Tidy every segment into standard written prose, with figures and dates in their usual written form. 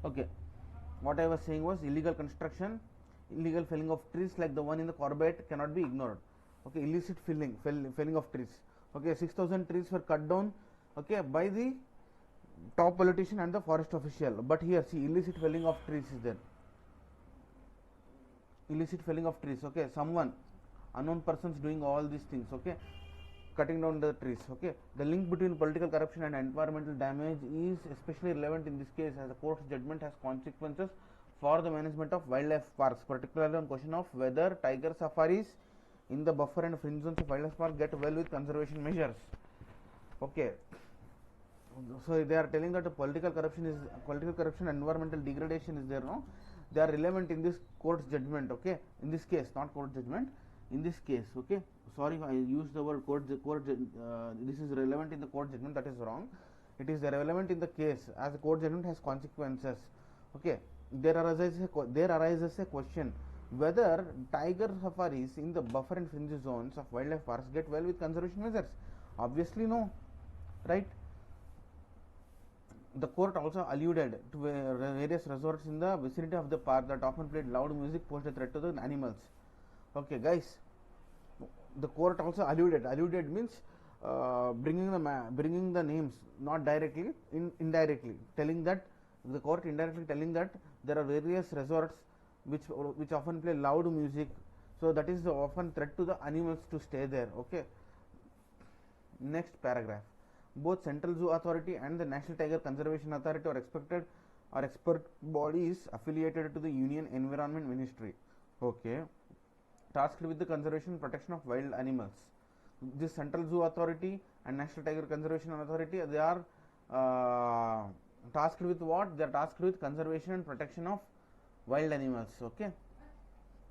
Okay, what I was saying was illegal construction, illegal felling of trees like the one in the Corbett cannot be ignored. Okay, illicit felling of trees. Okay, 6,000 trees were cut down, okay, by the top politician and the forest official. But here, see, illicit felling of trees is there. Illicit felling of trees. Okay, someone, unknown persons doing all these things. Okay, cutting down the trees. Okay, the link between political corruption and environmental damage is especially relevant in this case, as the court's judgment has consequences for the management of wildlife parks, particularly on question of whether tiger safaris in the buffer and fringe zones of wildlife park get well with conservation measures. Okay, so they are telling that political corruption and environmental degradation is there, no, they are relevant in this court's judgment. Okay, in this case, not court judgment, in this case. Okay, sorry if I used the word this is relevant in the court judgment, that is wrong. It is relevant in the case, as the court judgment has consequences. Okay, there arises a question whether tiger safaris in the buffer and fringe zones of wildlife parks get well with conservation measures. Obviously no, right? The court also alluded to various resorts in the vicinity of the park that often played loud music, posed a threat to the animals. Okay, guys, the court also alluded means bringing the names, not directly, indirectly, telling that the court indirectly telling that there are various resorts which often play loud music, so that is often threat to the animals to stay there. Okay, next paragraph. Both Central Zoo Authority and the National Tiger Conservation Authority are expert bodies affiliated to the Union Environment Ministry. Okay, tasked with the conservation and protection of wild animals. This Central Zoo Authority and National Tiger Conservation Authority, they are tasked with what? They are tasked with conservation and protection of wild animals. Okay,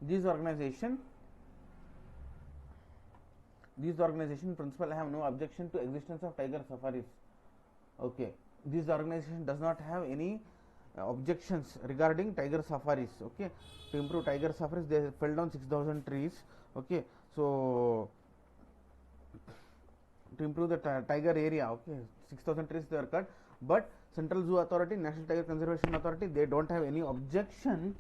these organization principal have no objection to existence of tiger safaris. Okay, this organization does not have any objections regarding tiger safaris. Okay, to improve tiger safaris, they fell down 6,000 trees. Okay, so to improve the tiger area, okay, 6,000 trees they are cut, but Central Zoo Authority, National Tiger Conservation Authority, they don't have any objection.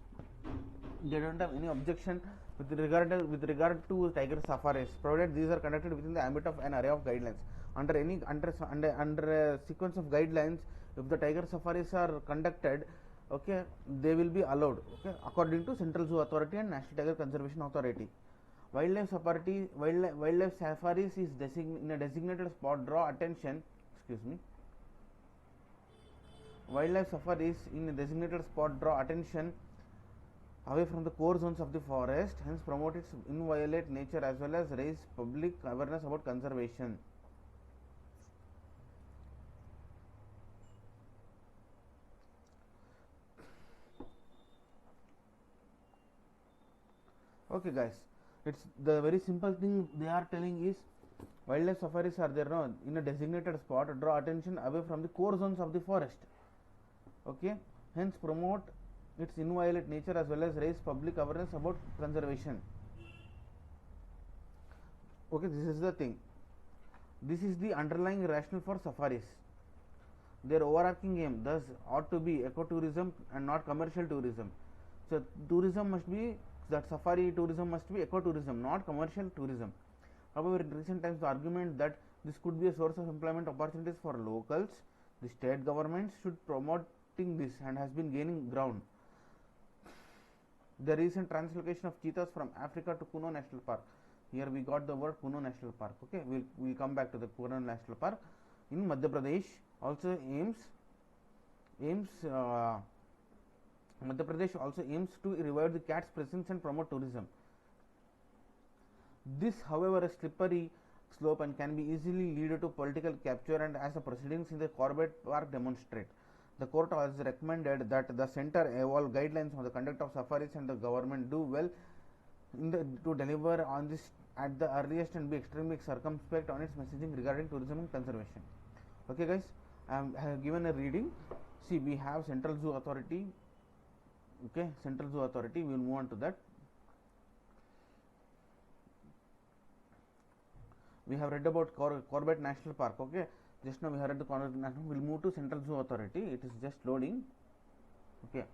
With regard to tiger safaris, provided these are conducted within the ambit of an array of guidelines. Under a sequence of guidelines, if the tiger safaris are conducted, okay, they will be allowed. Okay, according to Central Zoo Authority and National Tiger Conservation Authority. Wildlife safaris is in a designated spot draw attention. Excuse me. Wildlife safaris in a designated spot draw attention away from the core zones of the forest, hence promote its inviolate nature as well as raise public awareness about conservation. Okay, guys, it's the very simple thing they are telling is wildlife safaris are there now in a designated spot, draw attention away from the core zones of the forest. Okay, hence promote its inviolate nature as well as raise public awareness about conservation. Okay, this is the thing. This is the underlying rationale for safaris. Their overarching aim thus ought to be ecotourism and not commercial tourism. So tourism must be, that safari tourism must be ecotourism, not commercial tourism. However, in recent times the argument that this could be a source of employment opportunities for locals, the state governments should promoting this and has been gaining ground. The recent translocation of cheetahs from Africa to Kuno National Park. Here we got the word Kuno National Park. Okay, we'll come back to the Kuno National Park in Madhya Pradesh. Also Madhya Pradesh also aims to revive the cat's presence and promote tourism. This, however, a slippery slope and can be easily lead to political capture, and as the proceedings in the Corbett Park demonstrate. The court has recommended that the center evolve guidelines on the conduct of safaris and the government do well to deliver on this at the earliest and be extremely circumspect on its messaging regarding tourism and conservation. Okay, guys, I have given a reading. See, we have Central Zoo Authority. Okay, Central Zoo Authority, we will move on to that. We have read about Corbett National Park. Okay, just now we have read the Corbett National. We will move to Central Zoo Authority. It is just loading. Okay,